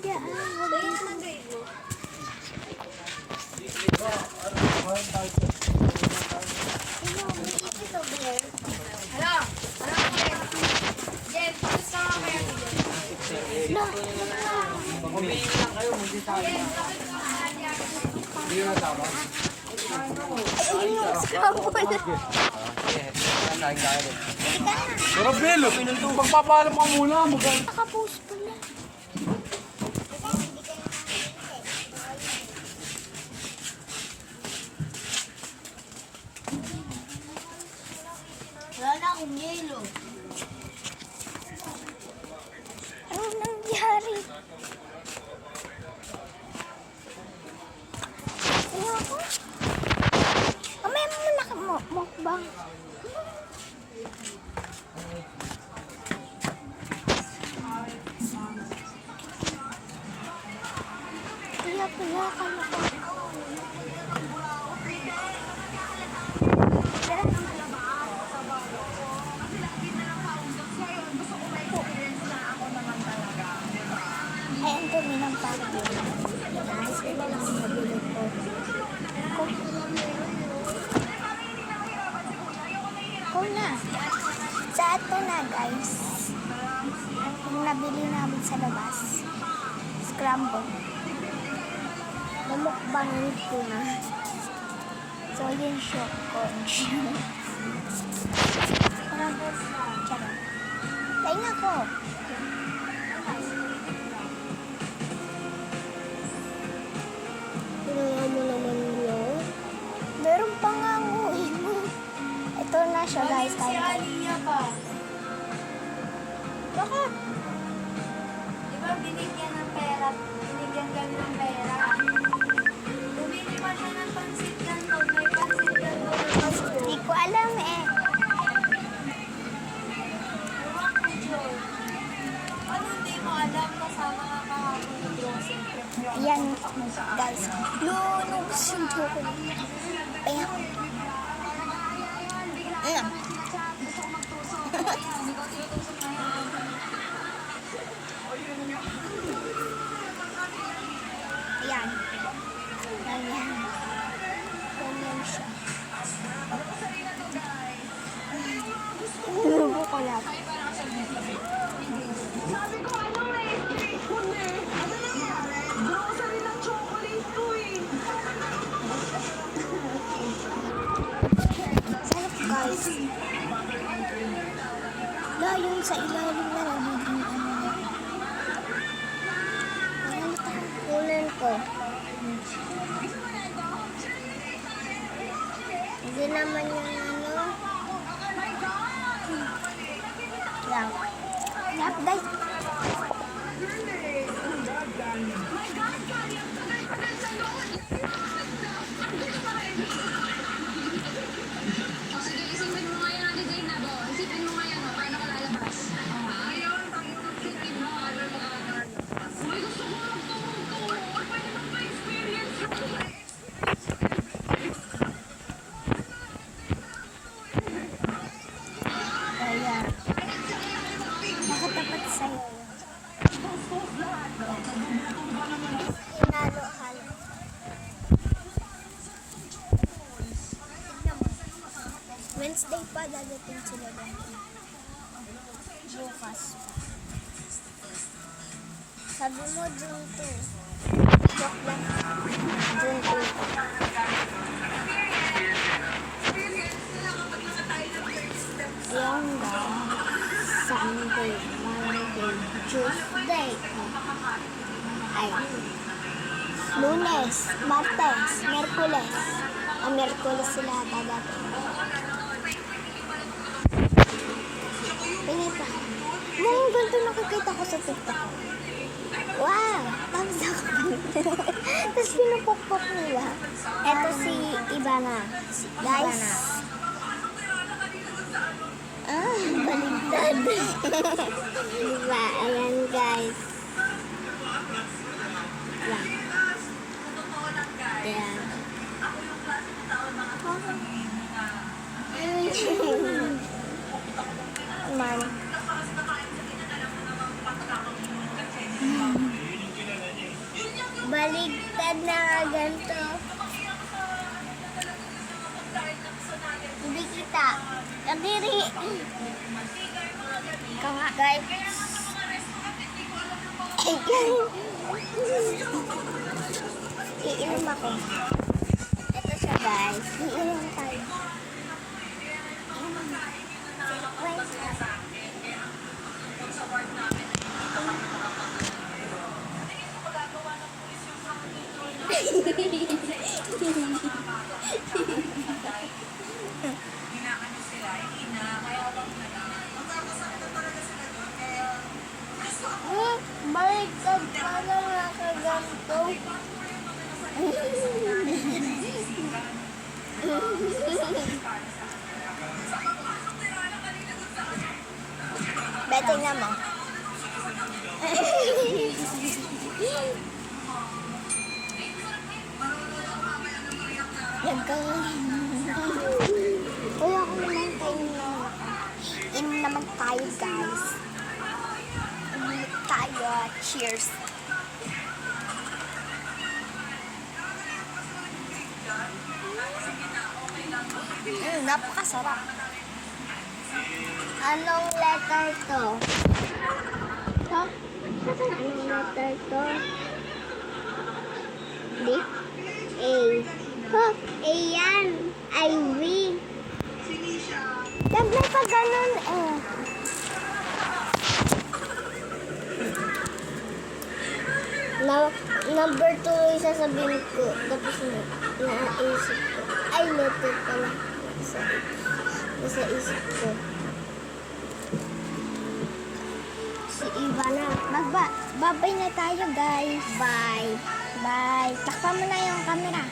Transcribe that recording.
dyan. Dahil na grade mo. Hello? Jen, gusto ka kaya ni Jen? No. Humingi lang kayo, hindi tayo. Hindi na tama. Ayun yung scramble. Pero Bel, magpapaalam ka muna. Nakapost pala. Wala na akong yelo. Ano nangyari? Ano ako? Mamaya mo mukbang. Kaya kala ko. Ay, ang dumi ng parking. Guys, wala lang sa bilog ko. Kung na. Sa ato na, guys. Yung nabili namin sa labas. Scramble. Mamukbangin ko na. So, yun siya. Conch. Scramble na. Charot. Tingnan ko. Tingnan mo naman yun. Meron pa nga nguhin mo. Ito na siya, guys. Si Aliyah pa. Bakit? Di ba binigyan ng pera? Binigyan kami ng pera. Bumili pa siya ng pansit canton. May pansit canton na pasto. Hindi ko alam eh. Ewan ko, Joy. Ano hindi mo alam? Kasama nga kahapon ng grocery. Ayan, guys. Lunobs yung buko. Ayan. Ayan. Ayan. Ayan. Ganyan siya. Lubo ko lang. Sarap, guys. La, yung sa ilalim na nagiging ano na. Kunan ko. Hindi naman yung ano. Yan. Yan, guys. Sige, isipin mo ngayon natin din na bo. Isipin mo ngayon, paano ka lalabas? Ngayon, isipin mo, ano mo Uy, gusto ko magturo. Pwede mo pa-experience Ayan. Nakatapat sa'yo. Hinalo-halo. Tignan mo. Wednesday pa dadating sila doon. Bukas pa. Sabi mo June 2. Joke lang. June 2. Ayan guys. Sunday, Monday, Tuesday. Ayan. Lunes, Martes, Merkules. Merkules sila dadating. Tingin pa. Mga ganito nakikita ko sa TikTok. Wow! Pagsa ko. Tapos pinupukpok nila. Ito si Ivana. Guys. Baligtad. Diba? Ayan guys. Yan. Ayan. Man. Baligtad na ganito. Hindi kita. Kadiri. Guys. Iinom ako. Ito siya guys. Iinom tayo. Baliktad pala nakaganto. Beto nga mo. Uy, ako naman tayo na. Inom naman tayo, guys. Inom tayo. Cheers. Napakasarap. Anong letter to? Ha? Anong letter to? D? A. Ha? A yan. I, V. Siyempre pa ganun eh. Number 2 yung sasabihin ko. Tapos naisip ko. Ay, letter pala. Nasa isip ko. Si Ivana. Babay na tayo, guys. Bye. Bye. Takpan mo na yung camera.